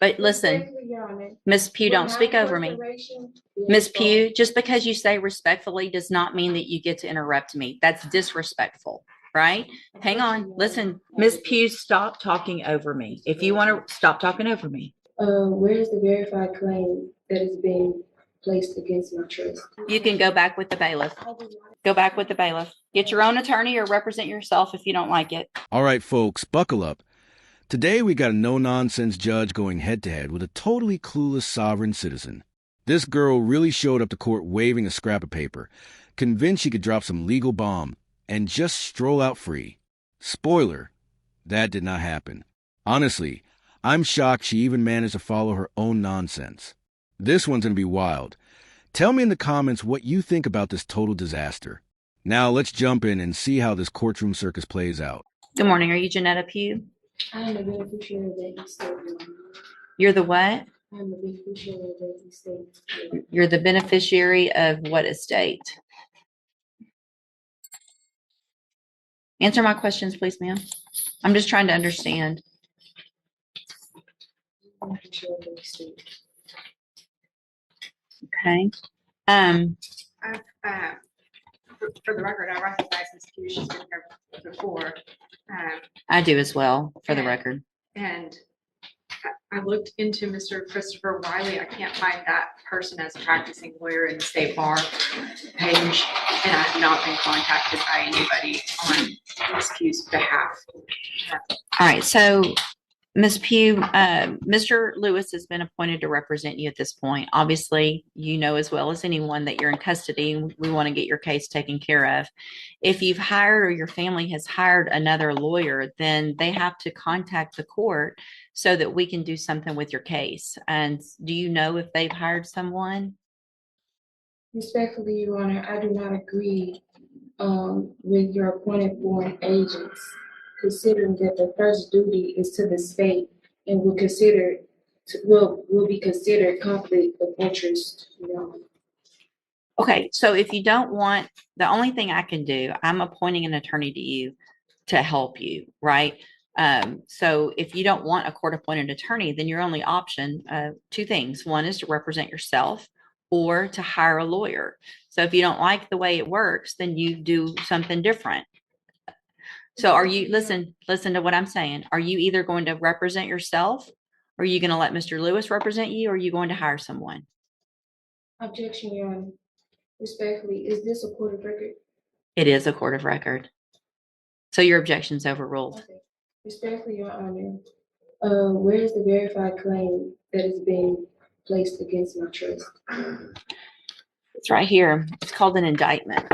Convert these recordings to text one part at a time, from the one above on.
But listen, Miss Pugh, don't speak over me. Miss Pugh, just because you say respectfully does not mean that you get to interrupt me. That's disrespectful, right? Hang on. Listen, Miss Pugh, stop talking over me. If you want to stop talking over me. Where is the verified claim that is being placed against my trust? You can go back with the bailiff. Go back with the bailiff. Get your own attorney or represent yourself if you don't like it. All right, folks, buckle up. Today we got a no-nonsense judge going head-to-head with a totally clueless sovereign citizen. This girl really showed up to court waving a scrap of paper, convinced she could drop some legal bomb and just stroll out free. Spoiler, that did not happen. Honestly, I'm shocked she even managed to follow her own nonsense. This one's going to be wild. Tell me in the comments what you think about this total disaster. Now let's jump in and see how this courtroom circus plays out. Good morning. Are you Janetta Pugh? I am the beneficiary of that estate. You're the what? I am the beneficiary of that estate. You're the beneficiary of what estate? Answer my questions, please, ma'am. I'm just trying to understand. Beneficiary of that estate. Okay. For the record, I recognize Ms. Pugh. She's been here before. I do as well, for the record. And I looked into Mr. Christopher Wiley. I can't find that person as a practicing lawyer in the state bar page, and I have not been contacted by anybody on Ms. Pugh's behalf. All right. So, Ms. Pugh, Mr. Lewis has been appointed to represent you at this point. Obviously, you know as well as anyone that you're in custody and we want to get your case taken care of. If you've hired or your family has hired another lawyer, then they have to contact the court so that we can do something with your case. And do you know if they've hired someone? Respectfully, Your Honor, I do not agree with your appointed foreign agents, considering that the first duty is to the state and will be considered conflict of interest. Okay, so if you don't want, the only thing I can do, I'm appointing an attorney to you to help you, right? So if you don't want a court-appointed attorney, then your only option, two things. One is to represent yourself or to hire a lawyer. So if you don't like the way it works, then you do something different. So are you, listen to what I'm saying. Are you either going to represent yourself, or are you going to let Mr. Lewis represent you, or are you going to hire someone? Objection, Your Honor. Respectfully, is this a court of record? It is a court of record. So your objection's overruled. Okay. Respectfully, Your Honor, where is the verified claim that is being placed against my trust? It's right here. It's called an indictment.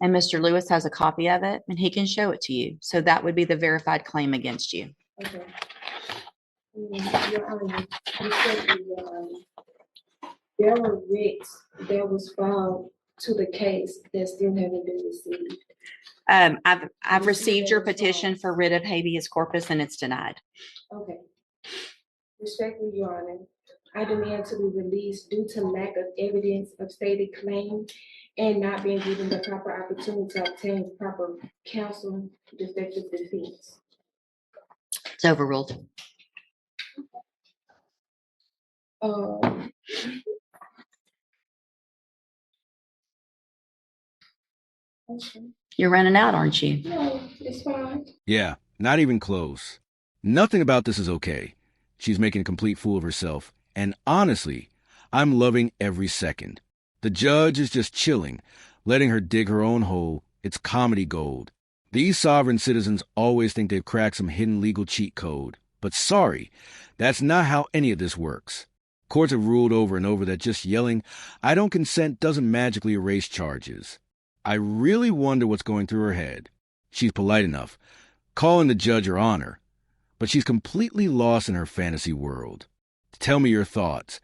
And Mr. Lewis has a copy of it, and he can show it to you. So that would be the verified claim against you. Okay. Your Honor, respectfully, Your Honor, there were writs that was filed to the case that still haven't been received. I've received your petition for writ of habeas corpus, and it's denied. Okay. Respectfully, Your Honor, I demand to be released due to lack of evidence of stated claim and not being given the proper opportunity to obtain proper counsel to effective defense. It's overruled. Okay. You're running out, aren't you? No, it's fine. Yeah, not even close. Nothing about this is okay. She's making a complete fool of herself. And honestly, I'm loving every second. The judge is just chilling, letting her dig her own hole. It's comedy gold. These sovereign citizens always think they've cracked some hidden legal cheat code. But sorry, that's not how any of this works. Courts have ruled over and over that just yelling, "I don't consent," doesn't magically erase charges. I really wonder what's going through her head. She's polite enough, calling the judge her honor, but she's completely lost in her fantasy world. Tell me your thoughts,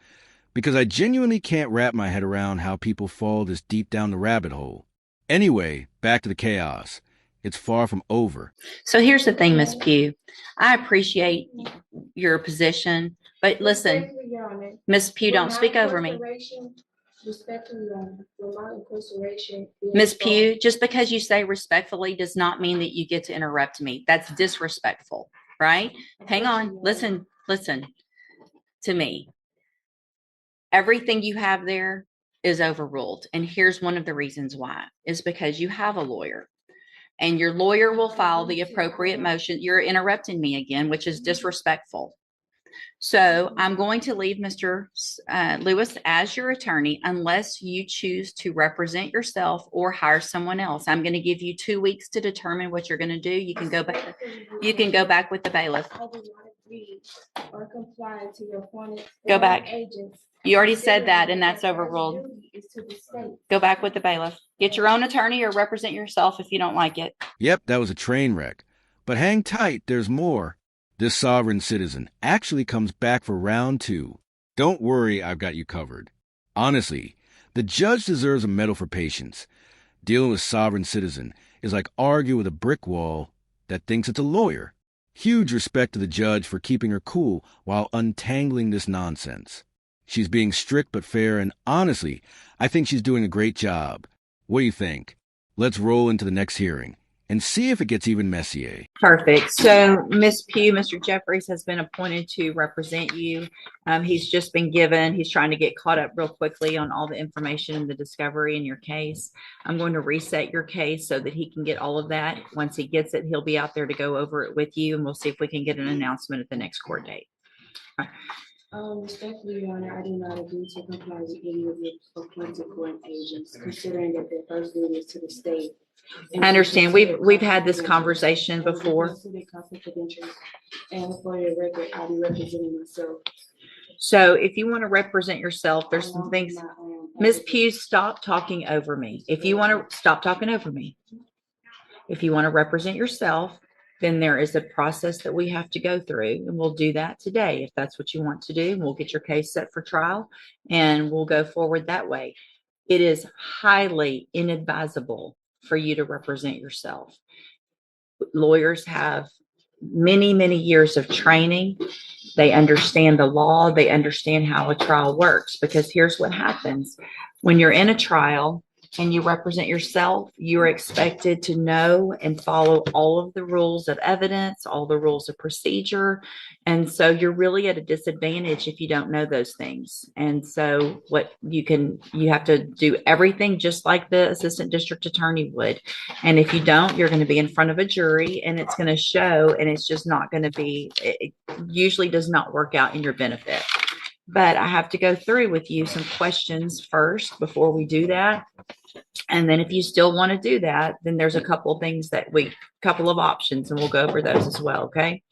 because I genuinely can't wrap my head around how people fall this deep down the rabbit hole. Anyway, back to the chaos. It's far from over. So here's the thing, Ms. Pugh. I appreciate your position, but listen, Ms. Pugh, don't speak over me. Ms. Pugh, just because you say respectfully does not mean that you get to interrupt me. That's disrespectful, right? Hang on. Listen, listen to me. Everything you have there is overruled. And here's one of the reasons why is because you have a lawyer. And your lawyer will file the appropriate motion. You're interrupting me again, which is disrespectful. So I'm going to leave Mr. Lewis as your attorney unless you choose to represent yourself or hire someone else. I'm going to give you 2 weeks to determine what you're going to do. You can go back. You can go back with the bailiff. I do not agree or comply to your appointed Go back. agents. You already said that, and that's overruled. Is to the state. Go back with the bailiff. Get your own attorney or represent yourself if you don't like it. Yep, that was a train wreck. But hang tight, there's more. This sovereign citizen actually comes back for round 2. Don't worry, I've got you covered. Honestly, the judge deserves a medal for patience. Dealing with sovereign citizen is like arguing with a brick wall that thinks it's a lawyer. Huge respect to the judge for keeping her cool while untangling this nonsense. She's being strict but fair, and honestly, I think she's doing a great job. What do you think? Let's roll into the next hearing and see if it gets even messier. Perfect. So, Ms. Pugh, Mr. Jeffries has been appointed to represent you. He's just been given, he's trying to get caught up real quickly on all the information and the discovery in your case. I'm going to reset your case so that he can get all of that. Once he gets it, he'll be out there to go over it with you, and we'll see if we can get an announcement at the next court date. Respectfully, Your Honor, I do not agree to comply with any of your appointed court agents, considering that their first duty is to the state. I understand. We've had this conversation before. And for your record, I'll be representing myself. So if you want to represent yourself, there's some things. Ms. Pugh, stop talking over me. If you want to stop talking over me. If you want to represent yourself, then there is a process that we have to go through, and we'll do that today if that's what you want to do. We'll get your case set for trial, and we'll go forward that way. It is highly inadvisable for you to represent yourself. Lawyers have many, many years of training. They understand the law. They understand how a trial works, because here's what happens. When you're in a trial and you represent yourself, you are expected to know and follow all of the rules of evidence, all the rules of procedure. And so you're really at a disadvantage if you don't know those things. And so you have to do everything just like the assistant district attorney would. And if you don't, you're going to be in front of a jury, and it's going to show, and it's just not going to be, it usually does not work out in your benefit. But I have to go through with you some questions first before we do that. And then if you still want to do that, then there's a couple of things couple of options, and we'll go over those as well. Okay.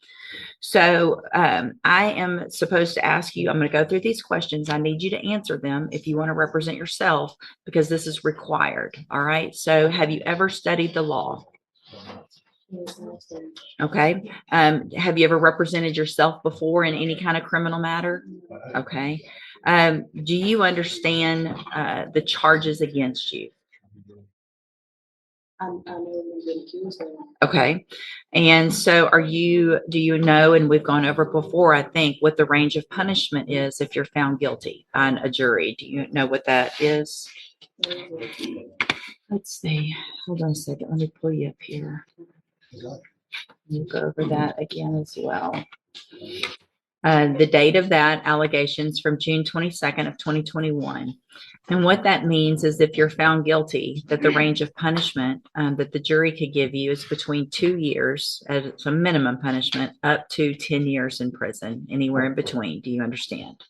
So I am supposed to ask you, I'm going to go through these questions. I need you to answer them if you want to represent yourself, because this is required. All right. So have you ever studied the law? Okay. Have you ever represented yourself before in any kind of criminal matter? Okay. Do you understand the charges against you? Okay. And so do you know, and we've gone over before, I think, what the range of punishment is if you're found guilty on a jury? Do you know what that is? Let's see. Hold on a second. Let me pull you up here. We'll go over that again as well. The date of that allegations from June 22nd of 2021. And what that means is if you're found guilty, that the range of punishment that the jury could give you is between 2 years as a minimum punishment up to 10 years in prison, anywhere in between. Do you understand?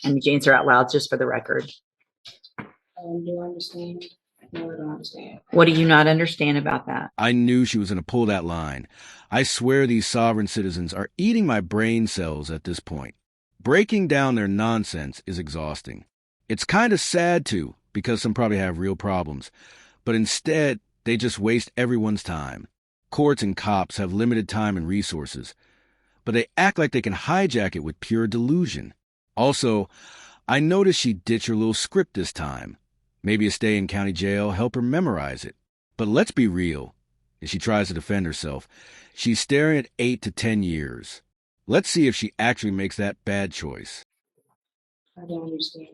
And you answer out loud just for the record. Do I understand? No, I don't understand. What do you not understand about that? I knew she was going to pull that line. I swear these sovereign citizens are eating my brain cells at this point. Breaking down their nonsense is exhausting. It's kind of sad, too, because some probably have real problems. But instead, they just waste everyone's time. Courts and cops have limited time and resources, but they act like they can hijack it with pure delusion. Also, I noticed she ditched her little script this time. Maybe a stay in county jail, help her memorize it. But let's be real. If she tries to defend herself, she's staring at 8 to 10 years. Let's see if she actually makes that bad choice. I don't understand.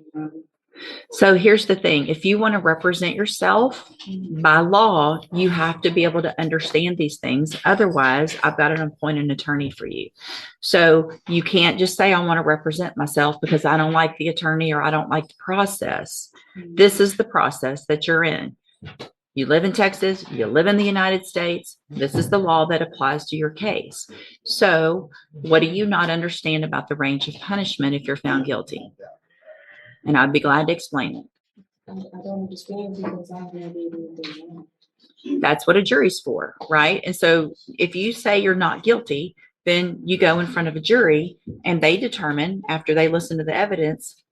So here's the thing. If you want to represent yourself by law, you have to be able to understand these things. Otherwise, I've got to appoint an attorney for you. So you can't just say, I want to represent myself because I don't like the attorney or I don't like the process. This is the process that you're in. You live in Texas, you live in the United States. This is the law that applies to your case. So what do you not understand about the range of punishment if you're found guilty? And I'd be glad to explain it. I don't understand because I'm going to be able to do that. That's what a jury's for, right? And so if you say you're not guilty, then you go in front of a jury and they determine after they listen to the evidence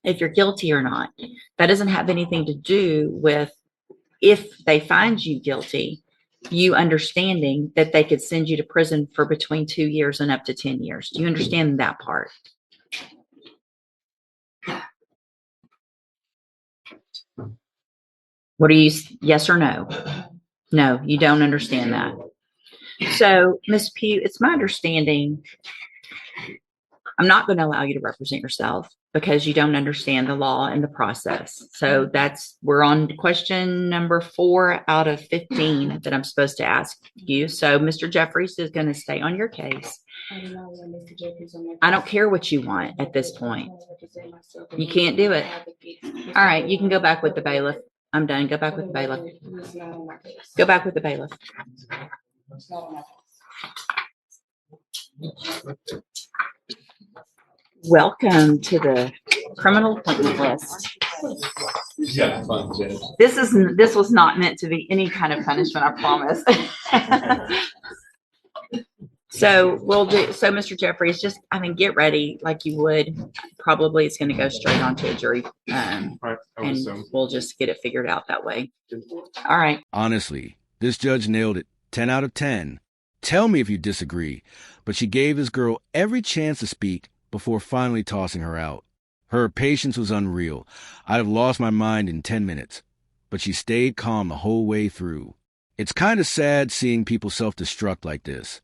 if you're guilty or not. That doesn't have anything to do with if they find you guilty, you understanding that they could send you to prison for between 2 years and up to 10 years. Do you understand that part? What are you, yes or no? No, you don't understand that. So, Ms. Pugh, it's my understanding, I'm not going to allow you to represent yourself because you don't understand the law and the process. So we're on question number 4 out of 15 that I'm supposed to ask you. So Mr. Jeffries is going to stay on your case. I don't care what you want at this point. You can't do it. All right, you can go back with the bailiff. I'm done. Go back with the bailiff. Go back with the bailiff. Welcome to the criminal appointment list. Yeah, fun, Judge. This was not meant to be any kind of punishment, I promise. So Mr. Jeffries, just get ready like you would. Probably it's going to go straight onto a jury, and we'll just get it figured out that way. All right. Honestly, this judge nailed it. 10 out of 10. Tell me if you disagree, but she gave this girl every chance to speak before finally tossing her out. Her patience was unreal. I'd have lost my mind in 10 minutes, but she stayed calm the whole way through. It's kind of sad seeing people self-destruct like this.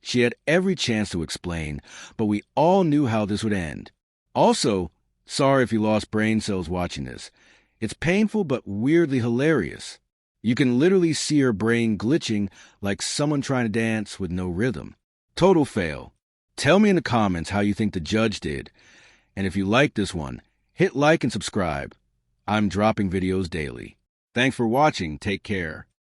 She had every chance to explain, but we all knew how this would end. Also, sorry if you lost brain cells watching this. It's painful but weirdly hilarious. You can literally see her brain glitching like someone trying to dance with no rhythm. Total fail. Tell me in the comments how you think the judge did. And if you like this one, hit like and subscribe. I'm dropping videos daily. Thanks for watching. Take care.